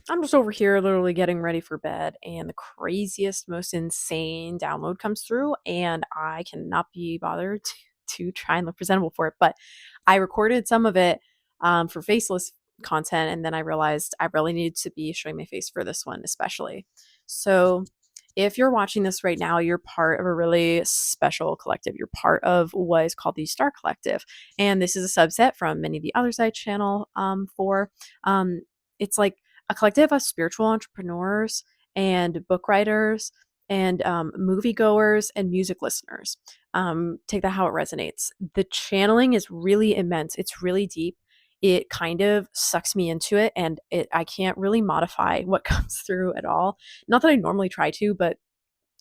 I'm just over here literally getting ready for bed, and the craziest, most insane download comes through, and I cannot be bothered to try and look presentable for it. But I recorded some of it for faceless content, and then I realized I really needed to be showing my face for this one, especially. So if you're watching this right now, you're part of a really special collective. You're part of what is called the Star Collective. And this is a subset from many of the others I channel for. It's like a collective of spiritual entrepreneurs and book writers and moviegoers and music listeners. Take that how it resonates. The channeling is really immense. It's really deep. It kind of sucks me into it, and I can't really modify what comes through at all. Not that I normally try to, but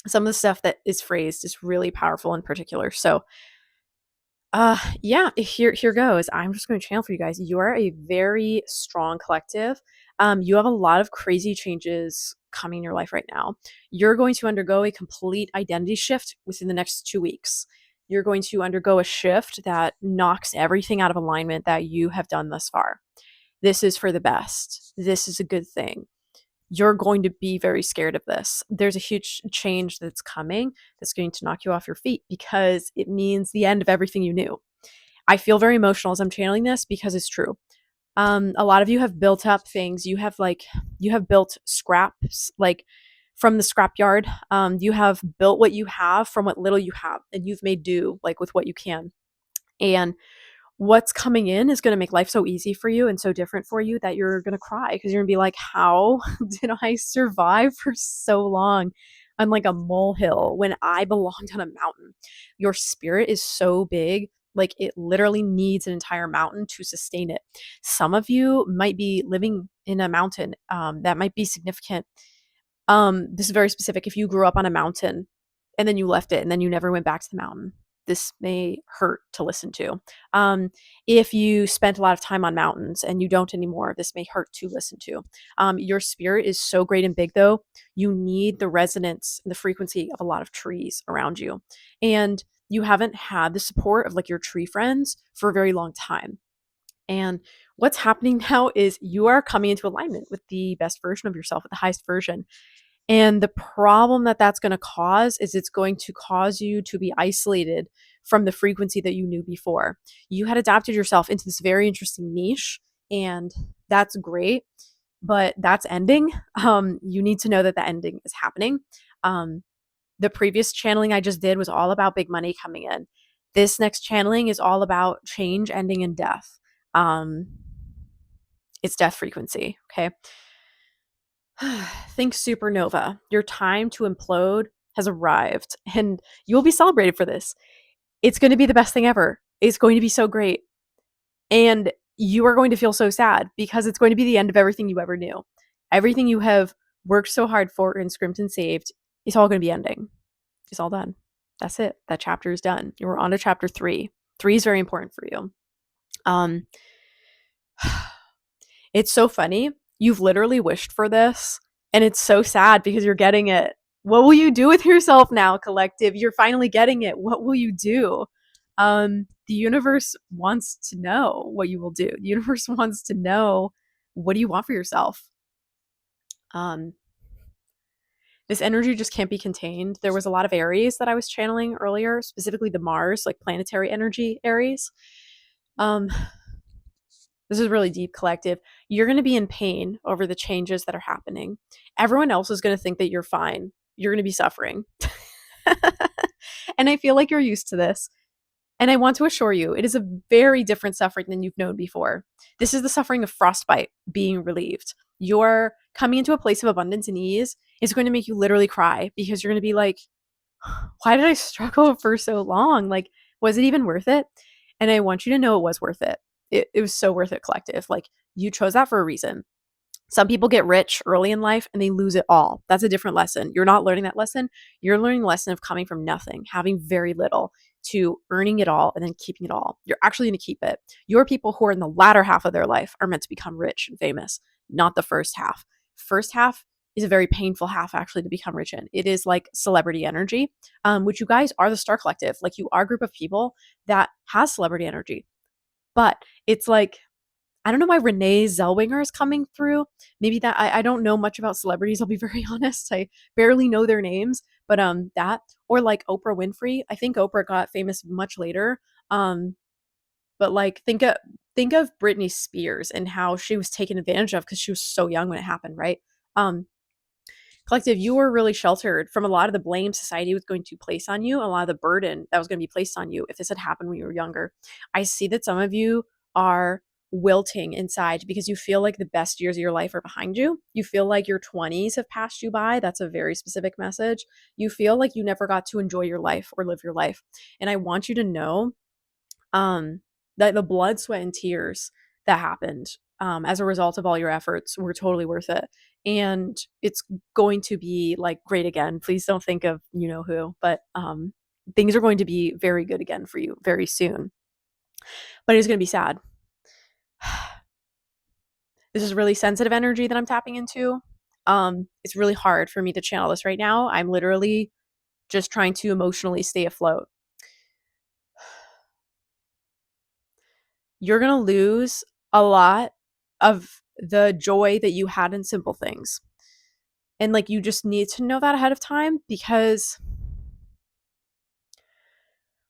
some of the stuff that is phrased is really powerful in particular. So yeah, here goes. I'm just going to channel for you guys. You are a very strong collective. You have a lot of crazy changes coming in your life right now. You're going to undergo a complete identity shift within the next 2 weeks. You're going to undergo a shift that knocks everything out of alignment that you have done thus far. This is for the best. This is a good thing. You're going to be very scared of this. There's a huge change that's coming that's going to knock you off your feet because it means the end of everything you knew. I feel very emotional as I'm channeling this because it's true. A lot of you have built up things. You have built scraps like from the scrapyard. You have built what you have from what little you have, and you've made do like with what you can. And what's coming in is going to make life so easy for you and so different for you that you're going to cry because you're going to be like, how did I survive for so long on like a molehill when I belonged on a mountain? Your spirit is so big, like it literally needs an entire mountain to sustain it. Some of you might be living in a mountain that might be significant. This is very specific. If you grew up on a mountain and then you left it and then you never went back to the mountain, this may hurt to listen to. If you spent a lot of time on mountains and you don't anymore, this may hurt to listen to. Your spirit is so great and big, though. You need the resonance and the frequency of a lot of trees around you. And you haven't had the support of like your tree friends for a very long time. And what's happening now is you are coming into alignment with the best version of yourself, with the highest version. And the problem that that's going to cause is it's going to cause you to be isolated from the frequency that you knew before. You had adapted yourself into this very interesting niche, and that's great, but that's ending. You need to know that the ending is happening. The previous channeling I just did was all about big money coming in. This next channeling is all about change, ending, and death. It's death frequency, okay? Think supernova. Your time to implode has arrived, and you will be celebrated for this. It's going to be the best thing ever. It's going to be so great. And you are going to feel so sad because it's going to be the end of everything you ever knew. Everything you have worked so hard for and scrimped and saved is all going to be ending. It's all done. That's it. That chapter is done. You're on to chapter 3. 3 is very important for you. It's so funny. You've literally wished for this, and it's so sad because you're getting it. What will you do with yourself now, collective? You're finally getting it. What will you do? The universe wants to know what you will do. The universe wants to know, what do you want for yourself? This energy just can't be contained. There was a lot of Aries that I was channeling earlier, specifically the Mars, like planetary energy Aries. This is really deep, collective. You're going to be in pain over the changes that are happening. Everyone else is going to think that you're fine. You're going to be suffering. And I feel like you're used to this. And I want to assure you, it is a very different suffering than you've known before. This is the suffering of frostbite being relieved. You're coming into a place of abundance and ease. It's going to make you literally cry because you're going to be like, why did I struggle for so long? Like, was it even worth it? And I want you to know it was worth it. It was so worth it, collective. Like, you chose that for a reason. Some people get rich early in life and they lose it all. That's a different lesson. You're not learning that lesson. You're learning the lesson of coming from nothing, having very little, to earning it all and then keeping it all. You're actually going to keep it. Your people who are in the latter half of their life are meant to become rich and famous, not the first half. First half is a very painful half actually to become rich in. It is like celebrity energy, which you guys are the Star Collective. Like, you are a group of people that has celebrity energy. But it's like, I don't know why Renee Zellweger is coming through. Maybe that I don't know much about celebrities, I'll be very honest. I barely know their names, but that or like Oprah Winfrey. I think Oprah got famous much later. Um but like think of Britney Spears and how she was taken advantage of because she was so young when it happened, right? Um Collective, you were really sheltered from a lot of the blame society was going to place on you, a lot of the burden that was going to be placed on you if this had happened when you were younger. I see that some of you are wilting inside because you feel like the best years of your life are behind you. You feel like your 20s have passed you by. That's a very specific message. You feel like you never got to enjoy your life or live your life. And I want you to know um, that the blood, sweat, and tears that happened as a result of all your efforts were totally worth it. And it's going to be like great again. Please don't think of you know who, but things are going to be very good again for you very soon. But it's going to be sad. This is really sensitive energy that I'm tapping into. It's really hard for me to channel this right now. I'm literally just trying to emotionally stay afloat. You're going to lose a lot of the joy that you had in simple things. And like you just need to know that ahead of time because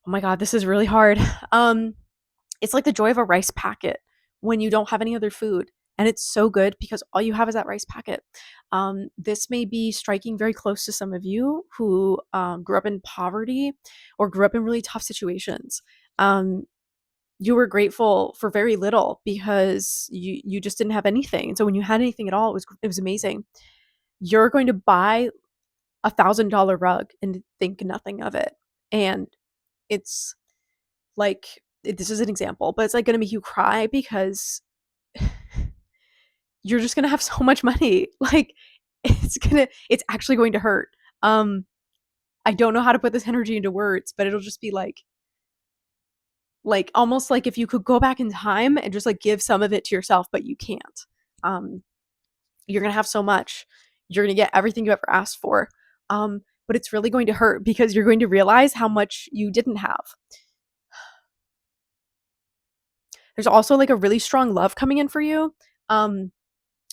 oh my god, this is really hard. It's like the joy of a rice packet when you don't have any other food. And it's so good because all you have is that rice packet. This may be striking very close to some of you who grew up in poverty or grew up in really tough situations. You were grateful for very little because you just didn't have anything. And so when you had anything at all, it was amazing. You're going to buy $1,000 rug and think nothing of it. And it's like this is an example, but it's like going to make you cry because you're just going to have so much money. Like it's actually going to hurt. I don't know how to put this energy into words, but it'll just be like almost like if you could go back in time and just like give some of it to yourself, but you can't. Um, you're gonna have so much. You're gonna get everything you ever asked for. But it's really going to hurt because you're going to realize how much you didn't have. There's also like a really strong love coming in for you. And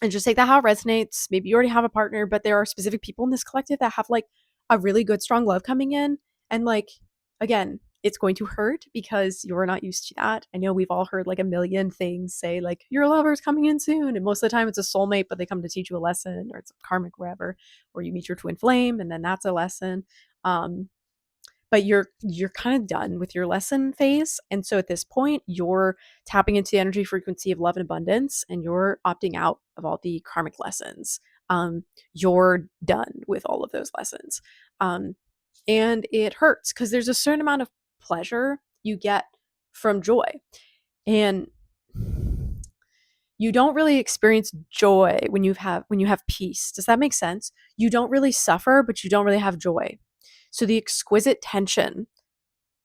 just take that how it resonates. Maybe you already have a partner, but there are specific people in this collective that have like a really good, strong love coming in. And like, again, it's going to hurt because you're not used to that. I know we've all heard like a million things say, like, your lover's coming in soon. And most of the time it's a soulmate, but they come to teach you a lesson or it's karmic, wherever, or you meet your twin flame and then that's a lesson. But you're kind of done with your lesson phase, and so at this point you're tapping into the energy frequency of love and abundance and you're opting out of all the karmic lessons. You're done with all of those lessons. And it hurts because there's a certain amount of pleasure you get from joy, and you don't really experience joy when you have peace. Does that make sense? You don't really suffer, but you don't really have joy. So the exquisite tension,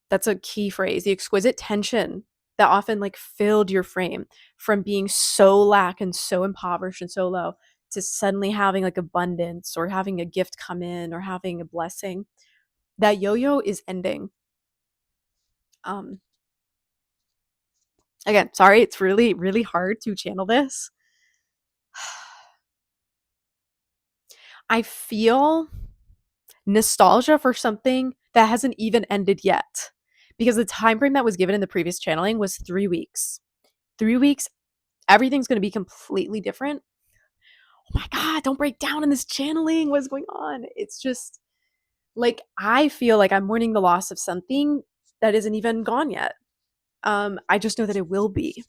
that's a key phrase, the exquisite tension that often like filled your frame from being so lack and so impoverished and so low to suddenly having like abundance or having a gift come in or having a blessing. That yo-yo is ending. Um Again, sorry, it's really, really hard to channel this. I feel nostalgia for something that hasn't even ended yet because the time frame that was given in the previous channeling was 3 weeks. 3 weeks, everything's going to be completely different. Oh my god, don't break down in this channeling. What's going on? It's just like I feel like I'm mourning the loss of something that isn't even gone yet. I just know that it will be.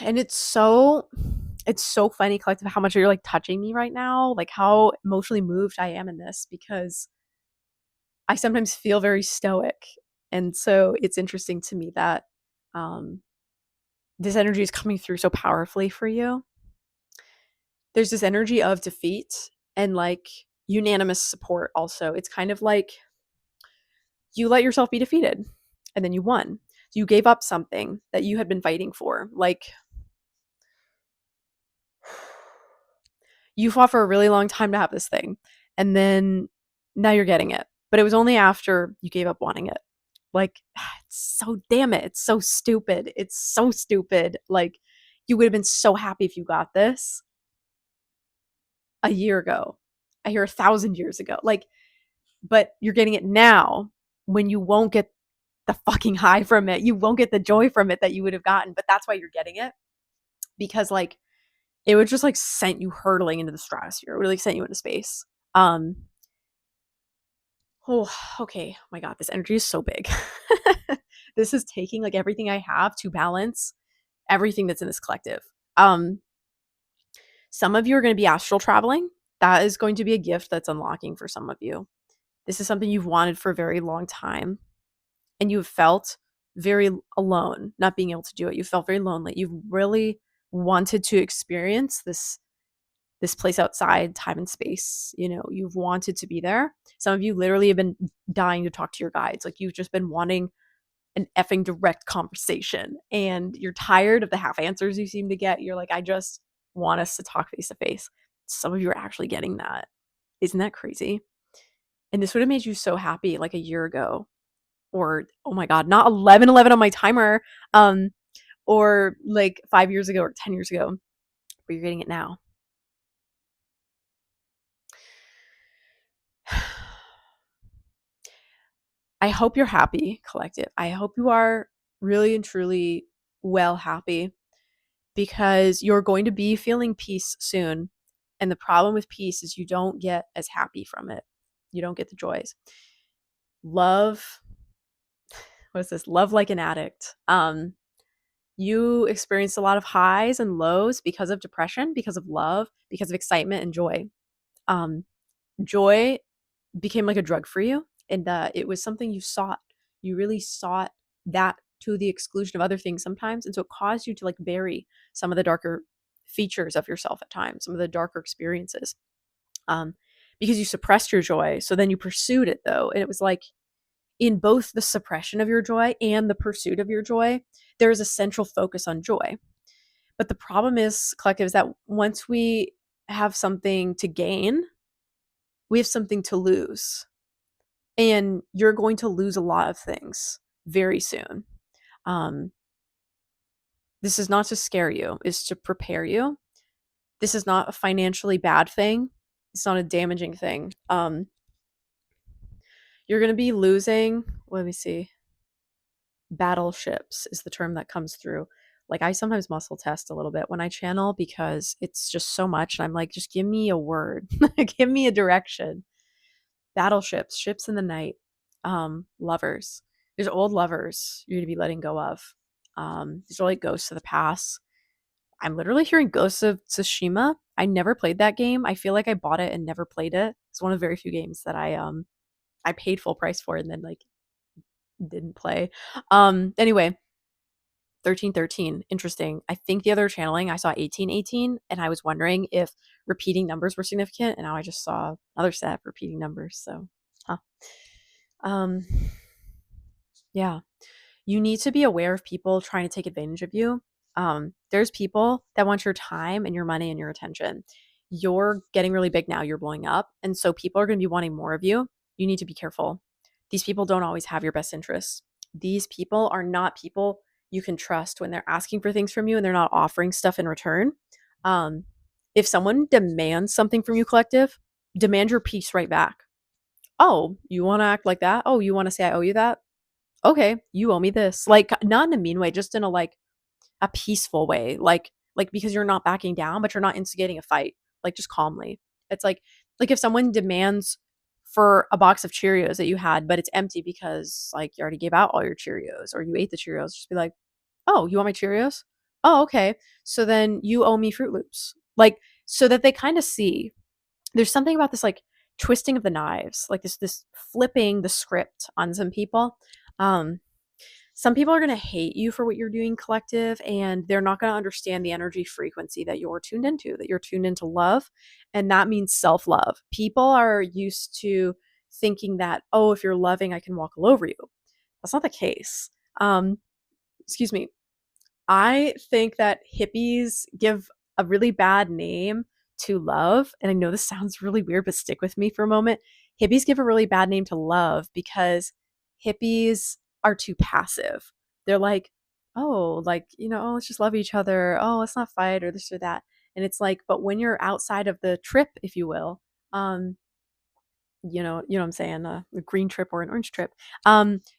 And it's so funny, collective, how much you're like touching me right now, like how emotionally moved I am in this because I sometimes feel very stoic. And so it's interesting to me that um, this energy is coming through so powerfully for you. There's this energy of defeat and like unanimous support also. It's kind of like you let yourself be defeated and then you won. You gave up something that you had been fighting for. Like you fought for a really long time to have this thing and then now you're getting it. But it was only after you gave up wanting it. Like, it's so damn it. It's so stupid. It's so stupid. Like, you would have been so happy if you got this a year ago. I hear 1,000 years ago. Like, but you're getting it now when you won't get the fucking high from it. You won't get the joy from it that you would have gotten. But that's why you're getting it, because like it would just like sent you hurtling into the stratosphere. It would like sent you into space. Um, oh, okay. Oh my God, this energy is so big. This is taking like everything I have to balance everything that's in this collective. Um, some of you are going to be astral traveling. That is going to be a gift that's unlocking for some of you. This is something you've wanted for a very long time, and you've felt very alone not being able to do it. You felt very lonely. You've really wanted to experience this place outside time and space. You know, you've wanted to be there. Some of you literally have been dying to talk to your guides. Like, you've just been wanting an effing direct conversation, and you're tired of the half answers you seem to get. You're like, I just want us to talk face to face. Some of you are actually getting that. Isn't that crazy? And this would have made you so happy like a year ago, or oh my God, not 11/11 on my timer, um, or like 5 years ago or 10 years ago, but you're getting it now. I hope you're happy, collective. I hope you are really and truly well happy, because you're going to be feeling peace soon. And the problem with peace is you don't get as happy from it. You don't get the joys. Love, what is this? Love like an addict. You experienced a lot of highs and lows because of depression, because of love, because of excitement and joy. Um, Joy became like a drug for you, and it was something you sought. You really sought that to the exclusion of other things sometimes, and so it caused you to like bury some of the darker features of yourself at times, some of the darker experiences, um, because you suppressed your joy. So then you pursued it though, and it was like in both the suppression of your joy and the pursuit of your joy, there is a central focus on joy. But the problem is, collective, is that once we have something to gain, we have something to lose. And you're going to lose a lot of things very soon. Um, this is not to scare you, it's to prepare you. This is not a financially bad thing. It's not a damaging thing. You're going to be losing, let me see, battleships is the term that comes through. Like, I sometimes muscle test a little bit when I channel because it's just so much. And I'm like, just give me a word, give me a direction. Battleships, ships in the night, lovers. There's old lovers you're gonna be letting go of. These are like ghosts of the past. I'm literally hearing Ghosts of Tsushima. I never played that game. I feel like I bought it and never played it. It's one of the very few games that I paid full price for and then like didn't play. Anyway, 1313, interesting. I think the other channeling I saw 1818, and I was wondering if repeating numbers were significant, and now I just saw another set of repeating numbers. So, huh. Um, yeah, you need to be aware of people trying to take advantage of you. There's people that want your time and your money and your attention. You're getting really big now, you're blowing up. And so people are going to be wanting more of you. You need to be careful. These people don't always have your best interests. These people are not people you can trust when they're asking for things from you and they're not offering stuff in return. Um, if someone demands something from you, collective, demand your peace right back. Oh, you want to act like that? Oh, you want to say I owe you that? Okay, you owe me this. Like, not in a mean way, just in a peaceful way. Like because you're not backing down, but you're not instigating a fight. Like, just calmly. It's like if someone demands for a box of Cheerios that you had, but it's empty because like you already gave out all your Cheerios or you ate the Cheerios, just be like, "Oh, you want my Cheerios? Oh, okay. So then you owe me Fruit Loops." Like, so that they kind of see there's something about this like twisting of the knives, like this flipping the script on some people. Um, some people are going to hate you for what you're doing, collective, and they're not going to understand the energy frequency that you're tuned into, that you're tuned into love. And that means self love. People are used to thinking that, oh, if you're loving, I can walk all over you. That's not the case. Um, Excuse me. I think that hippies give a really bad name to love. And I know this sounds really weird, but stick with me for a moment. Hippies give a really bad name to love because hippies are too passive. They're like, oh, like, oh, let's just love each other. Oh, let's not fight or this or that. And it's like, but when you're outside of the trip, if you will, um, you know what I'm saying, a green trip or an orange trip,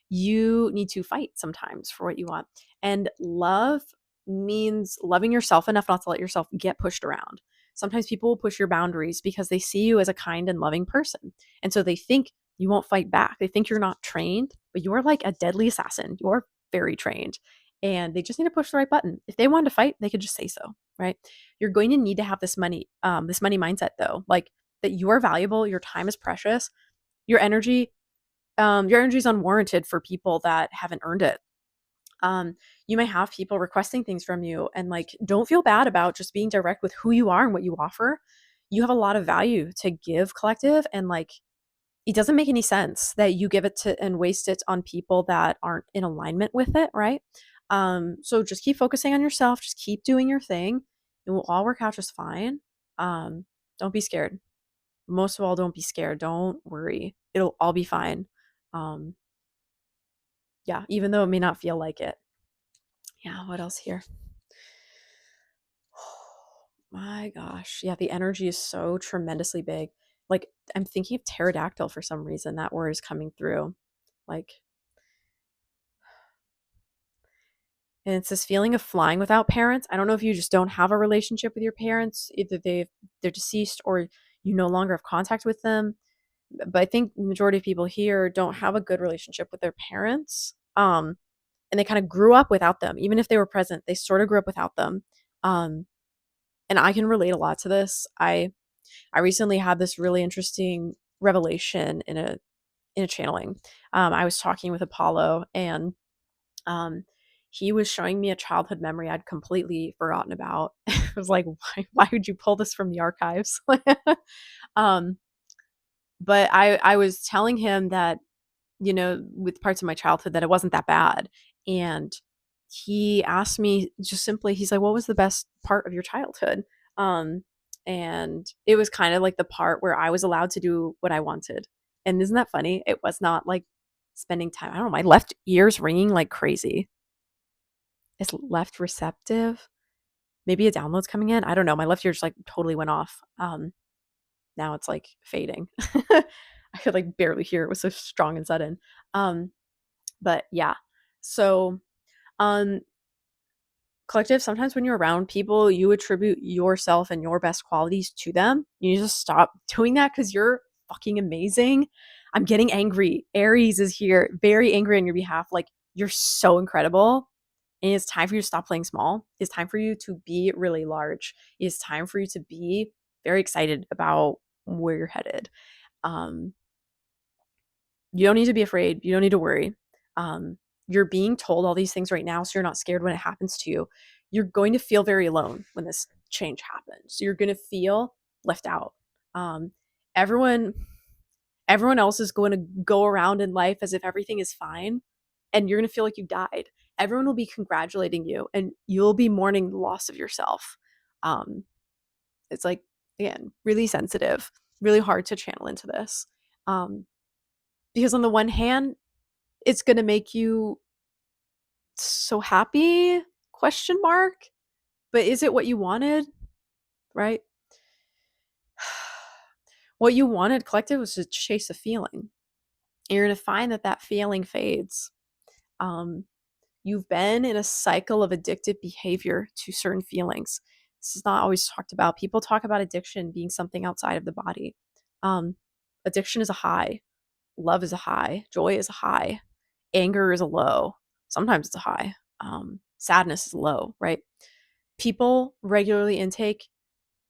you need to fight sometimes for what you want. And love means loving yourself enough not to let yourself get pushed around. Sometimes people will push your boundaries because they see you as a kind and loving person. And so they think you won't fight back. They think you're not trained, but you're like a deadly assassin. You're very trained. And they just need to push the right button. If they wanted to fight, they could just say so, right? You're going to need to have this money mindset though. Like, that you are valuable, your time is precious, your energy, your energy is unwarranted for people that haven't earned it. You may have people requesting things from you, and like, don't feel bad about just being direct with who you are and what you offer. You have a lot of value to give, collective, and like, it doesn't make any sense that you give it to and waste it on people that aren't in alignment with it, right? So just keep focusing on yourself, just keep doing your thing. It will all work out just fine. Don't be scared. Most of all, don't be scared. Don't worry. It'll all be fine. Um, yeah, even though it may not feel like it. Yeah, what else here? My gosh. Yeah, the energy is so tremendously big. Like, I'm thinking of pterodactyl for some reason. That word is coming through. Like, and it's this feeling of flying without parents. I don't know if you just don't have a relationship with your parents, either they're deceased or you no longer have contact with them. But I think the majority of people here don't have a good relationship with their parents. And they kind of grew up without them. Even if they were present, they sort of grew up without them. Um, and I can relate a lot to this. I recently had this really interesting revelation in a channeling. I was talking with Apollo, and um, he was showing me a childhood memory I'd completely forgotten about. I was like, why would you pull this from the archives? um, but I was telling him that, with parts of my childhood, that it wasn't that bad. And he asked me just simply, he's like, what was the best part of your childhood? Um, and it was kind of like the part where I was allowed to do what I wanted. And isn't that funny? It was not like spending time. I don't know. My left ear's ringing like crazy. Is left receptive? Maybe a download's coming in. I don't know. My left ear just like totally went off. Now it's like fading. I could like barely hear, it was so strong and sudden. Um, but yeah. So um collective, sometimes when you're around people, you attribute yourself and your best qualities to them. You need to stop doing that because you're fucking amazing. I'm getting angry. Aries is here, very angry on your behalf. Like, you're so incredible. And it's time for you to stop playing small. It's time for you to be really large. It's time for you to be very excited about where you're headed. Um, you don't need to be afraid. You don't need to worry. You're being told all these things right now, so you're not scared when it happens to you. You're going to feel very alone when this change happens. You're going to feel left out. Um, everyone, everyone else is going to go around in life as if everything is fine, and you're going to feel like you died. Everyone will be congratulating you, and you'll be mourning the loss of yourself. Um, it's like, again, really sensitive, really hard to channel into this. Um, because on the one hand, it's going to make you so happy, question mark, but is it what you wanted, right? What you wanted, collective, was to chase a feeling. And you're going to find that that feeling fades. um, you've been in a cycle of addictive behavior to certain feelings. This is not always talked about. People talk about addiction being something outside of the body. um, Addiction is a high, love is a high, joy is a high, anger is a low, sometimes it's a high, sadness is low, right? People regularly intake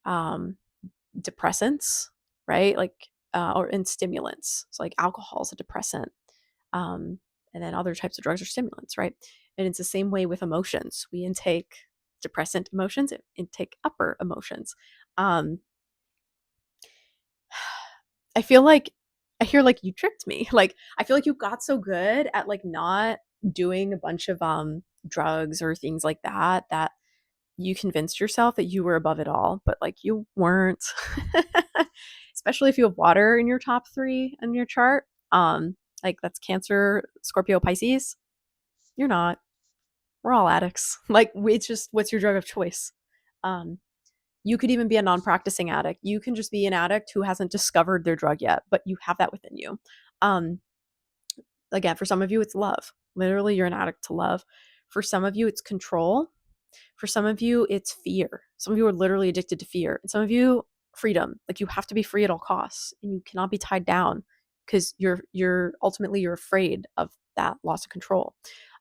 um, depressants, right? Like, or and stimulants. So like alcohol is a depressant, um, and then other types of drugs are stimulants, right? And it's the same way with emotions. We intake depressant emotions, intake upper emotions. Um, I feel like I hear like you tricked me. Like, I feel like you got so good at like not doing a bunch of drugs or things like that, that you convinced yourself that you were above it all, but like you weren't. Especially if you have water in your top 3 in your chart. Like, that's Cancer, Scorpio, Pisces. You're not. We're all addicts. Like, it's just, what's your drug of choice? Um, you could even be a non-practicing addict. You can just be an addict who hasn't discovered their drug yet, but you have that within you. Um, Again, for some of you, it's love. Literally, you're an addict to love. For some of you, it's control. For some of you, it's fear. Some of you are literally addicted to fear. And some of you, freedom. Like, you have to be free at all costs and you cannot be tied down because you're ultimately you're afraid of that loss of control.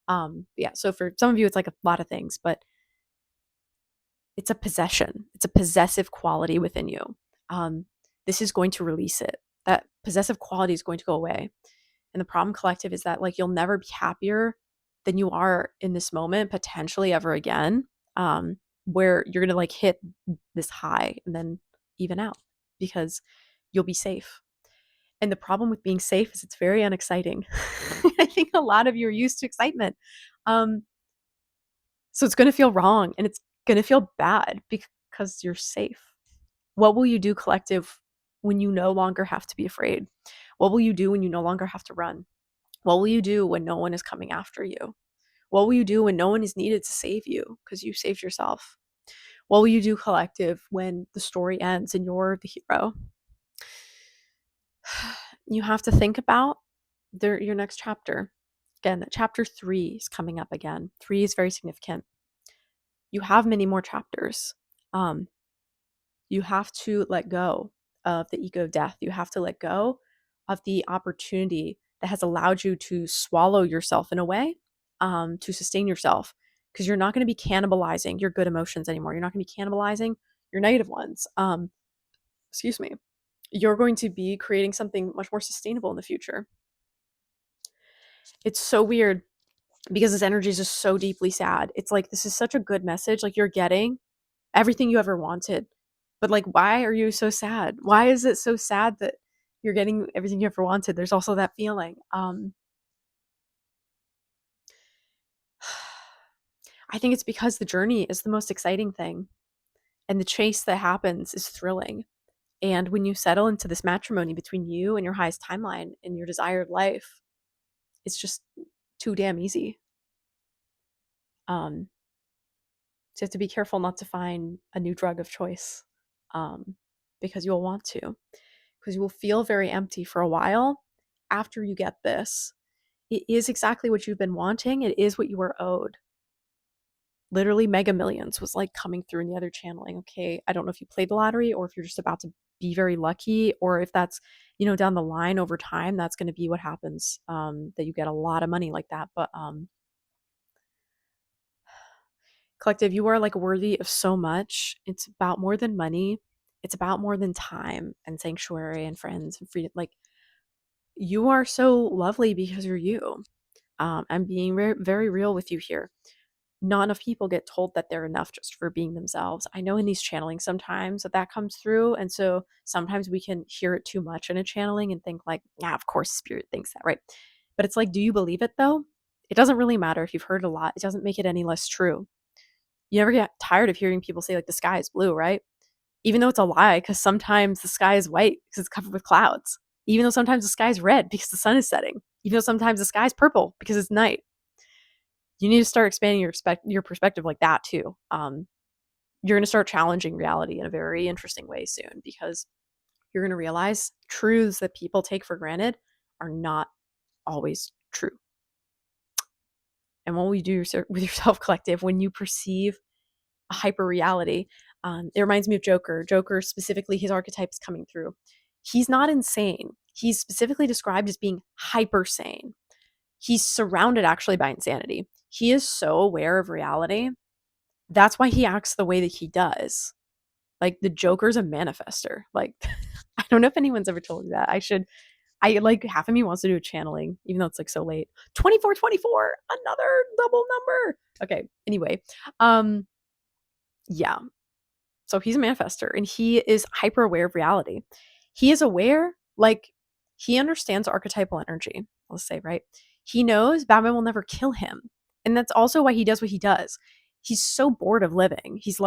Yeah. So for some of you, it's like a lot of things, but it's a possession. It's a possessive quality within you. Um, this is going to release it. That possessive quality is going to go away. And the problem collective is that, like, you'll never be happier than you are in this moment, potentially ever again, where you're going to like hit this high and then even out because you'll be safe. And the problem with being safe is it's very unexciting. I think a lot of you are used to excitement. Um, so it's going to feel wrong and it's going to feel bad because you're safe. What will you do, collective, when you no longer have to be afraid? What will you do when you no longer have to run? What will you do when no one is coming after you? What will you do when no one is needed to save you because you saved yourself? What will you do, collective, when the story ends and you're the hero? You have to think about your next chapter. Again, chapter 3 is coming up again. 3 is very significant. You have many more chapters. Um, you have to let go of the ego of death. You have to let go of the opportunity that has allowed you to swallow yourself in a way, to sustain yourself, because you're not going to be cannibalizing your good emotions anymore. You're not going to be cannibalizing your negative ones. Excuse me. You're going to be creating something much more sustainable in the future. It's so weird because this energy is just so deeply sad. It's like, this is such a good message. Like, you're getting everything you ever wanted. But like, why are you so sad? Why is it so sad that you're getting everything you ever wanted? There's also that feeling. I think it's because the journey is the most exciting thing and the chase that happens is thrilling. And when you settle into this matrimony between you and your highest timeline and your desired life, it's just too damn easy. So you have to be careful not to find a new drug of choice, because you'll want to, because you will feel very empty for a while after you get this. It is exactly what you've been wanting. It is what you were owed. Literally, Mega Millions was like coming through in the other channeling. Okay, I don't know if you played the lottery or if you're just about to be very lucky, or if that's, down the line over time, that's going to be what happens, that you get a lot of money like that. But collective, you are like worthy of so much. It's about more than money. It's about more than time and sanctuary and friends and freedom. Like, you are so lovely because you're you. I'm being very, very real with you here. Not enough people get told that they're enough just for being themselves. I know in these channelings sometimes that comes through. And so sometimes we can hear it too much in a channeling and think like, yeah, of course spirit thinks that, right? But it's like, do you believe it though? It doesn't really matter if you've heard a lot. It doesn't make it any less true. You never get tired of hearing people say like the sky is blue, right? Even though it's a lie, because sometimes the sky is white because it's covered with clouds. Even though sometimes the sky is red because the sun is setting. Even though sometimes the sky is purple because it's night. You need to start expanding your perspective like that too. You're going to start challenging reality in a very interesting way soon, because you're going to realize truths that people take for granted are not always true. And what will you do with yourself, collective, when you perceive a hyper reality? It reminds me of Joker. Joker, specifically, his archetype is coming through. He's not insane. He's specifically described as being hyper sane. He's surrounded actually by insanity. He is so aware of reality. That's why he acts the way that he does. Like, the Joker's a manifester. Like, I don't know if anyone's ever told you that. I like, half of me wants to do a channeling, even though it's like so late. 2424, another double number. Okay, anyway. Yeah. So he's a manifester and he is hyper aware of reality. He is aware, like, he understands archetypal energy, let's say, right? He knows Batman will never kill him. And that's also why he does what he does. He's so bored of living. He's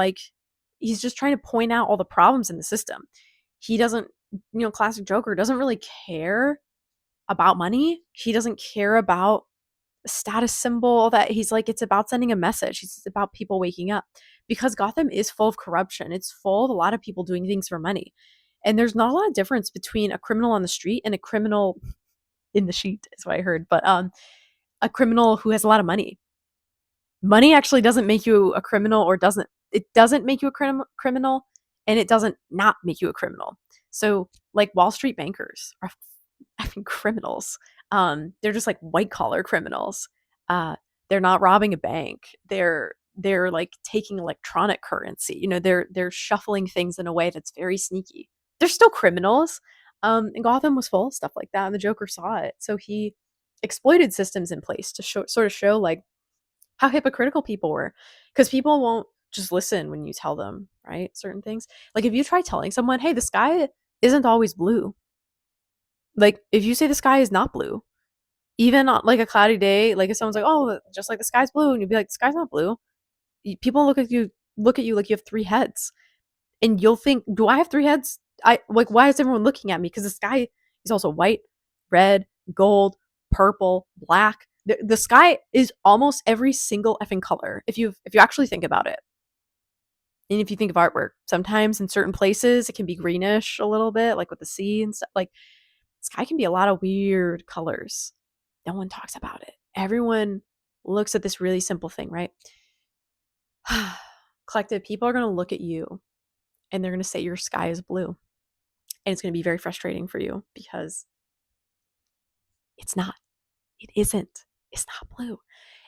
just trying to point out all the problems in the system. He doesn't, classic Joker doesn't really care about money. He doesn't care about status symbol that he's like, it's about sending a message. It's about people waking up because Gotham is full of corruption. It's full of a lot of people doing things for money. And there's not a lot of difference between a criminal on the street and a criminal in the sheet, is what I heard. But a criminal who has a lot of money. Money actually doesn't make you a criminal, or doesn't make you a criminal, and it doesn't not make you a criminal. So like Wall Street bankers are criminals. They're just like white collar criminals. Uh, they're not robbing a bank. They're like taking electronic currency. They're shuffling things in a way that's very sneaky. They're still criminals. And Gotham was full of stuff like that, and the Joker saw it. So he exploited systems in place to sort of show like how hypocritical people were, because people won't just listen when you tell them, right, certain things. Like if you try telling someone, hey, the sky isn't always blue, like if you say the sky is not blue, even on like a cloudy day, like if someone's like, oh, just like the sky's blue, and you'd be like, the sky's not blue, people look at you like you have three heads, and you'll think, do I have three heads? I like, why is everyone looking at me? Because the sky is also white, red, gold, purple, black. The sky is almost every single effing color if you actually think about it. And if you think of artwork, sometimes in certain places it can be greenish a little bit, like with the sea and stuff. Like sky can be a lot of weird colors. No one talks about it. Everyone looks at this really simple thing, right? Collective, people are going to look at you and they're going to say your sky is blue. And it's going to be very frustrating for you because it's not. It isn't. It's not blue.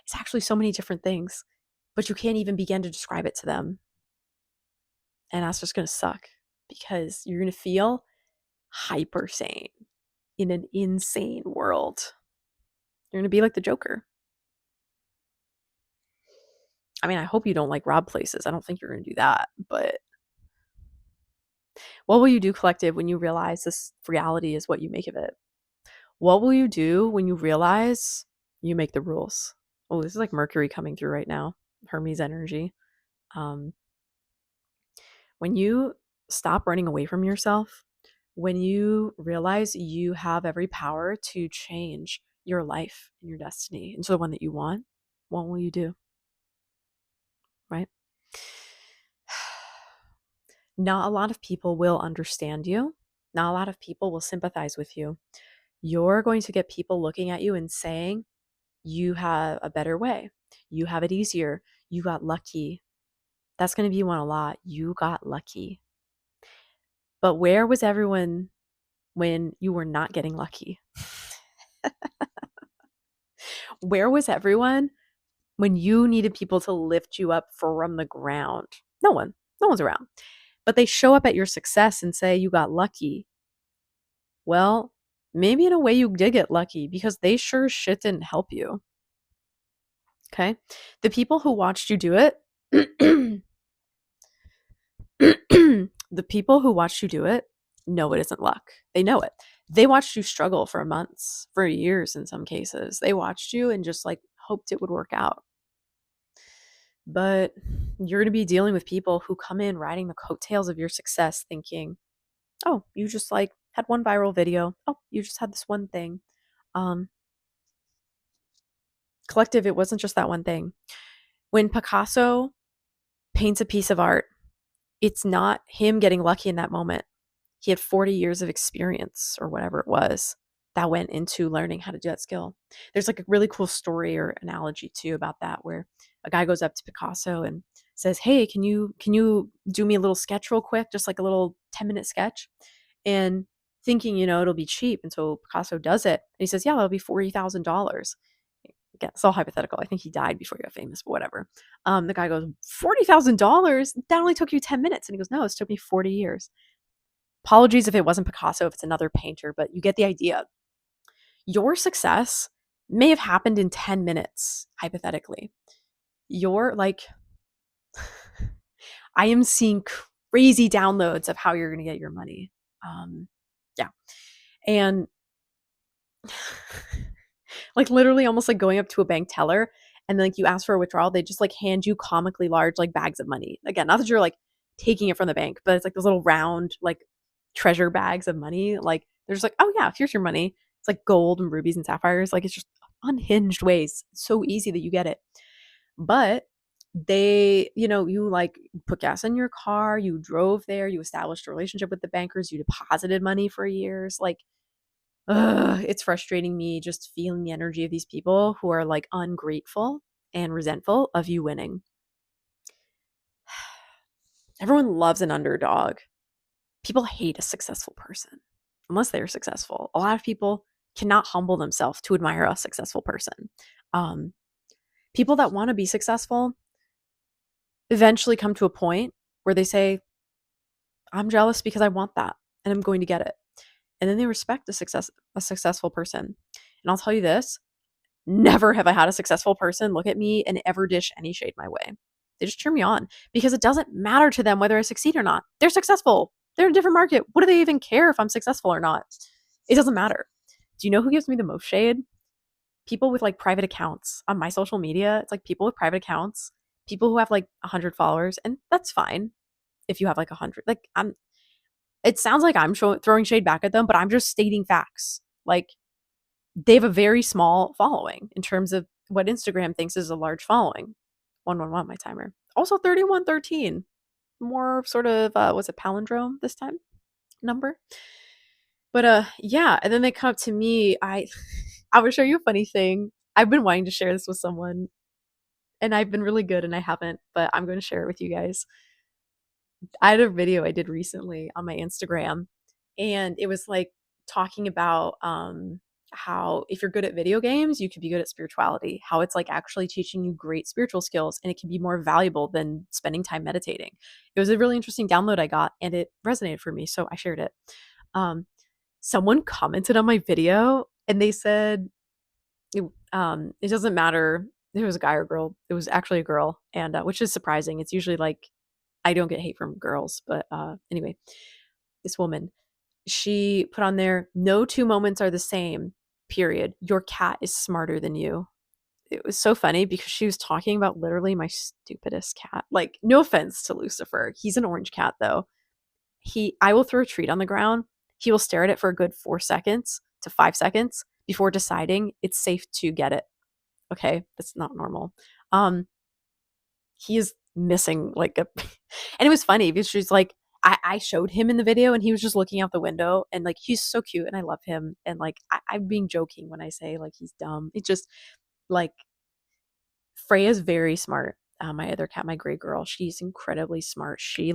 It's actually so many different things, but you can't even begin to describe it to them. And that's just going to suck because you're going to feel hyper sane in an insane world. You're going to be like the Joker. I mean, I hope you don't like rob places. I don't think you're going to do that. But what will you do, collective, when you realize this reality is what you make of it? What will you do when you realize you make the rules? Oh, this is like Mercury coming through right now. Hermes energy. When you stop running away from yourself, when you realize you have every power to change your life and your destiny into the one that you want, what will you do? Right? Not a lot of people will understand you. Not a lot of people will sympathize with you. You're going to get people looking at you and saying, you have a better way. You have it easier. You got lucky. That's going to be one a lot. You got lucky. But where was everyone when you were not getting lucky? Where was everyone when you needed people to lift you up from the ground? No one. No one's around. But they show up at your success and say you got lucky. Well, maybe in a way you did get lucky because they sure as shit didn't help you. Okay? The people who watched you do it, the people who watched you do it know it isn't luck. They know it. They watched you struggle for months, for years in some cases. They watched you and just like hoped it would work out. But you're going to be dealing with people who come in riding the coattails of your success thinking, oh, you just like had one viral video. Oh, you just had this one thing. Collective, it wasn't just that one thing. When Picasso paints a piece of art, it's not him getting lucky in that moment. He had 40 years of experience or whatever it was that went into learning how to do that skill. There's like a really cool story or analogy too about that, where a guy goes up to Picasso and says, hey, can you do me a little sketch real quick? Just like a little 10-minute sketch. And thinking, it'll be cheap. And so Picasso does it. And he says, yeah, that'll be $40,000. Again, it's all hypothetical. I think he died before he got famous, but whatever. The guy goes, $40,000? That only took you 10 minutes. And he goes, no, it's took me 40 years. Apologies if it wasn't Picasso, if it's another painter, but you get the idea. Your success may have happened in 10 minutes, hypothetically. You're like, I am seeing crazy downloads of how you're going to get your money. Yeah. And like literally almost like going up to a bank teller and then like you ask for a withdrawal, they just like hand you comically large like bags of money. Again, not that you're like taking it from the bank, but it's like those little round like treasure bags of money. Like they're just like, oh yeah, here's your money. It's like gold and rubies and sapphires. Like it's just unhinged ways. So easy that you get it. But they, you like put gas in your car, you drove there, you established a relationship with the bankers, you deposited money for years. Like, it's frustrating me just feeling the energy of these people who are like ungrateful and resentful of you winning. Everyone loves an underdog. People hate a successful person unless they're successful. A lot of people cannot humble themselves to admire a successful person. Um, People that want to be successful eventually come to a point where they say, I'm jealous because I want that and I'm going to get it. And then they respect a successful person. And I'll tell you this, never have I had a successful person look at me and ever dish any shade my way. They just cheer me on because it doesn't matter to them whether I succeed or not. They're successful. They're in a different market. What do they even care if I'm successful or not? It doesn't matter. Do you know who gives me the most shade? People with like private accounts on my social media. It's like people with private accounts, people who have like 100 followers, and that's fine if you have like 100. Like it sounds like I'm throwing shade back at them, but I'm just stating facts. Like they have a very small following in terms of what Instagram thinks is a large following. 111 my timer. Also 3113. More sort of was it palindrome this time? Number. But yeah, and then they come up to me. I will show you a funny thing. I've been wanting to share this with someone and I've been really good and I haven't, but I'm going to share it with you guys. I had a video I did recently on my Instagram and it was like talking about how if you're good at video games, you could be good at spirituality, how it's like actually teaching you great spiritual skills and it can be more valuable than spending time meditating. It was a really interesting download I got and it resonated for me, so I shared it. Um, Someone commented on my video and they said, it doesn't matter if it was a guy or girl. It was actually a girl, and which is surprising. It's usually like I don't get hate from girls, but anyway, this woman, she put on there, no two moments are the same, period. Your cat is smarter than you. It was so funny because she was talking about literally my stupidest cat. Like, no offense to Lucifer. He's an orange cat though. I will throw a treat on the ground. He will stare at it for a good 4 seconds to 5 seconds before deciding it's safe to get it. Okay, that's not normal. He is missing like a and it was funny because she's like I showed him in the video and he was just looking out the window and like he's so cute and I love him and like I'm being joking when I say like he's dumb. It's just like Freya's very smart. My other cat, my gray girl, she's incredibly smart. She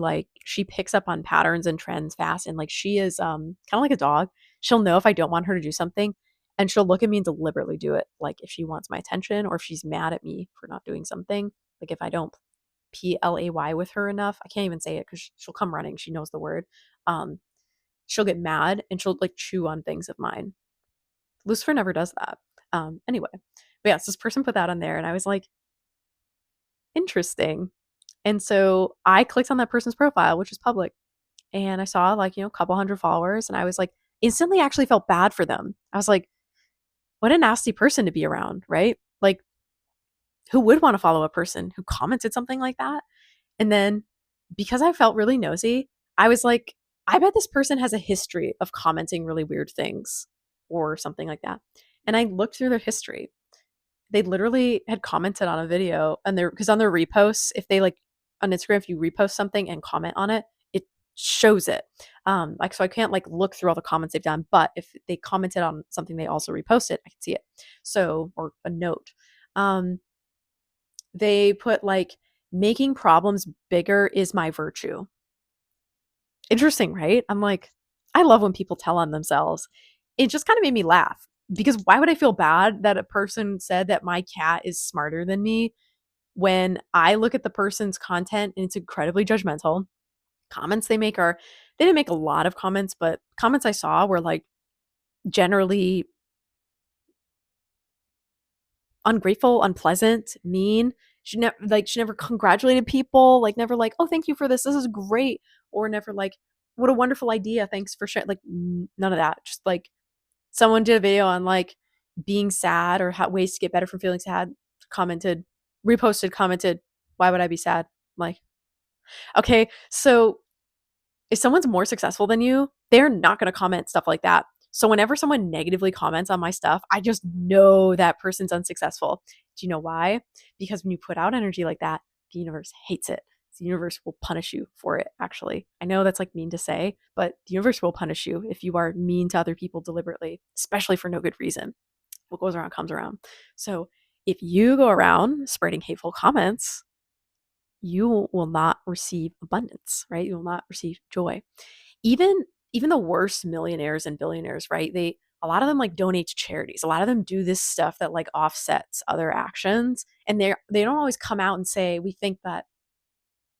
picks up on patterns and trends fast and like she is kind of like a dog. She'll know if I don't want her to do something and she'll look at me and deliberately do it. Like if she wants my attention or if she's mad at me for not doing something. Like if I don't PLAY with her enough. I can't even say it because she'll come running. She knows the word. Um, she'll get mad and she'll like chew on things of mine. Lucifer never does that. Anyway, but yes, this person put that on there and I was like, interesting. And so I clicked on that person's profile, which is public, and I saw like, a couple hundred followers and I was like, instantly actually felt bad for them. I was like, what a nasty person to be around, right? Like, who would want to follow a person who commented something like that? And then because I felt really nosy, I was like, I bet this person has a history of commenting really weird things or something like that. And I looked through their history. They literally had commented on a video and because on their reposts, if they like on Instagram, if you repost something and comment on it, it shows it. Like, so I can't like look through all the comments they've done, but if they commented on something they also reposted, I can see it. So, or a note. They put like, making problems bigger is my virtue. Interesting, right? I'm like, I love when people tell on themselves. It just kind of made me laugh because why would I feel bad that a person said that my cat is smarter than me when I look at the person's content and it's incredibly judgmental. Comments they didn't make a lot of comments, but comments I saw were like generally ungrateful, unpleasant, mean. She never congratulated people, like never like, "Oh, thank you for this. This is great." Or never like, "What a wonderful idea. Thanks for sharing." Like none of that. Just like someone did a video on like being sad or how ways to get better from feeling sad, commented, reposted, commented, "Why would I be sad?" I'm like, okay, so if someone's more successful than you, they're not going to comment stuff like that. So whenever someone negatively comments on my stuff, I just know that person's unsuccessful. Do you know why? Because when you put out energy like that, the universe hates it. The universe will punish you for it, actually. I know that's like mean to say, but the universe will punish you if you are mean to other people deliberately, especially for no good reason. What goes around comes around. So if you go around spreading hateful comments, you will not receive abundance, right? You will not receive joy. Even even the worst millionaires and billionaires, right? A lot of them like donate to charities. A lot of them do this stuff that like offsets other actions, and they don't always come out and say we think that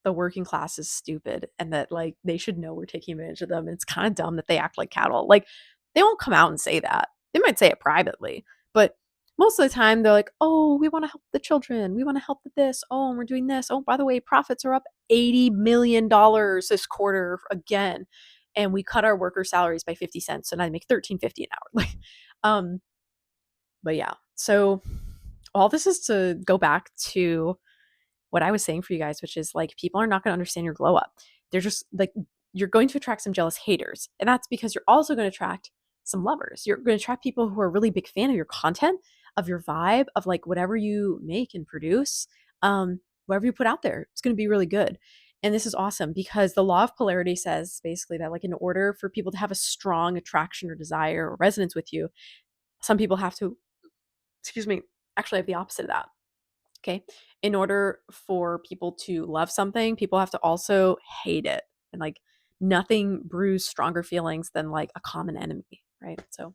the working class is stupid and that like they should know we're taking advantage of them. And it's kind of dumb that they act like cattle. Like they won't come out and say that. They might say it privately, but most of the time they're like, "Oh, we want to help the children. We want to help with this. Oh, and we're doing this. Oh, by the way, profits are up $80 million this quarter again, and we cut our workers' salaries by 50 cents, so now they make 13.50 an hour." Like, um, but yeah. So all this is to go back to what I was saying for you guys, which is like people are not going to understand your glow up. They're just like, you're going to attract some jealous haters. And that's because you're also going to attract some lovers. You're going to attract people who are really big fan of your content, of your vibe, of like whatever you make and produce, whatever you put out there. It's going to be really good. And this is awesome because the law of polarity says basically that like in order for people to have a strong attraction or desire or resonance with you, some people have to, excuse me, actually have the opposite of that. Okay. In order for people to love something, people have to also hate it. And like nothing brews stronger feelings than like a common enemy, right? So,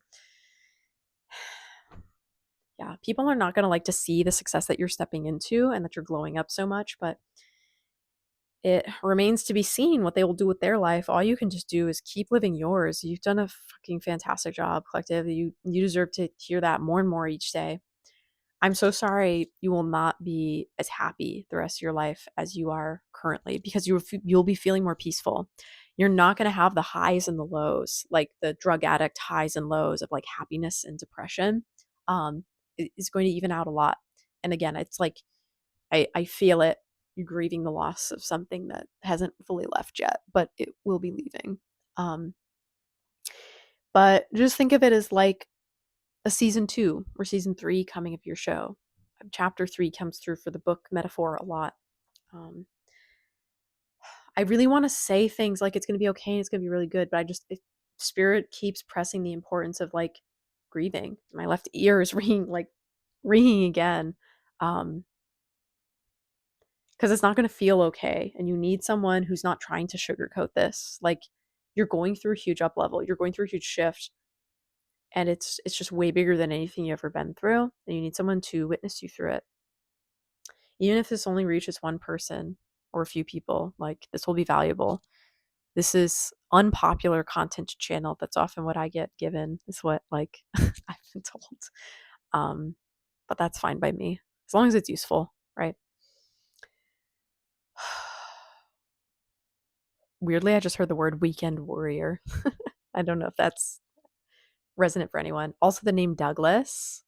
yeah, people are not going to like to see the success that you're stepping into and that you're glowing up so much, but it remains to be seen what they will do with their life. All you can just do is keep living yours. You've done a fucking fantastic job, collective. You deserve to hear that more and more each day. I'm so sorry you will not be as happy the rest of your life as you are currently because you'll be feeling more peaceful. You're not going to have the highs and the lows, like the drug addict highs and lows of like happiness and depression. It's going to even out a lot. And again, it's like I feel it. You're grieving the loss of something that hasn't fully left yet, but it will be leaving. Um, but just think of it as like a season 2 or season 3 coming of your show. Chapter 3 comes through for the book metaphor a lot. Um, I really want to say things like it's going to be okay and it's going to be really good, but spirit keeps pressing the importance of like grieving. My left ear is ringing again. Because it's not going to feel okay, and you need someone who's not trying to sugarcoat this. Like you're going through a huge up level, you're going through a huge shift, and it's just way bigger than anything you've ever been through, and you need someone to witness you through it. Even if this only reaches one person or a few people, like this will be valuable. This is unpopular content to channel. That's often what I get given, is what like I've been told. But that's fine by me. As long as it's useful, right? Weirdly, I just heard the word weekend warrior. I don't know if that's resonant for anyone. Also, the name Douglas.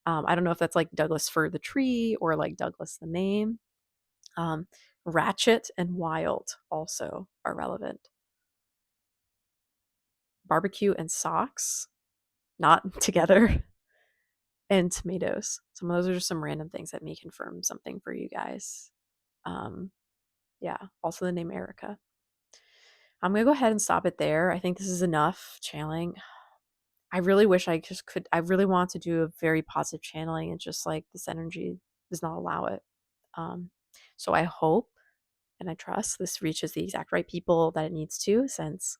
I don't know if that's like Douglas fir the tree or like Douglas the name. Ratchet and wild also are relevant. Barbecue and socks, not together. And tomatoes. Some of those are just some random things that may confirm something for you guys. Yeah, also the name Erica. I'm gonna go ahead and stop it there. I think this is enough channeling. I really wish I just could. I really want to do a very positive channeling, and just like this energy does not allow it. Um, so I hope and I trust this reaches the exact right people that it needs to, since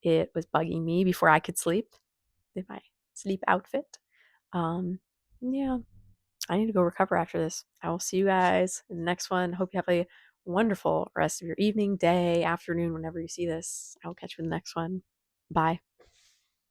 it was bugging me before I could sleep in my sleep outfit. Yeah, I need to go recover after this. I will see you guys in the next one. Hope you have a wonderful rest of your evening, day, afternoon, whenever you see this. I will catch you in the next one. Bye.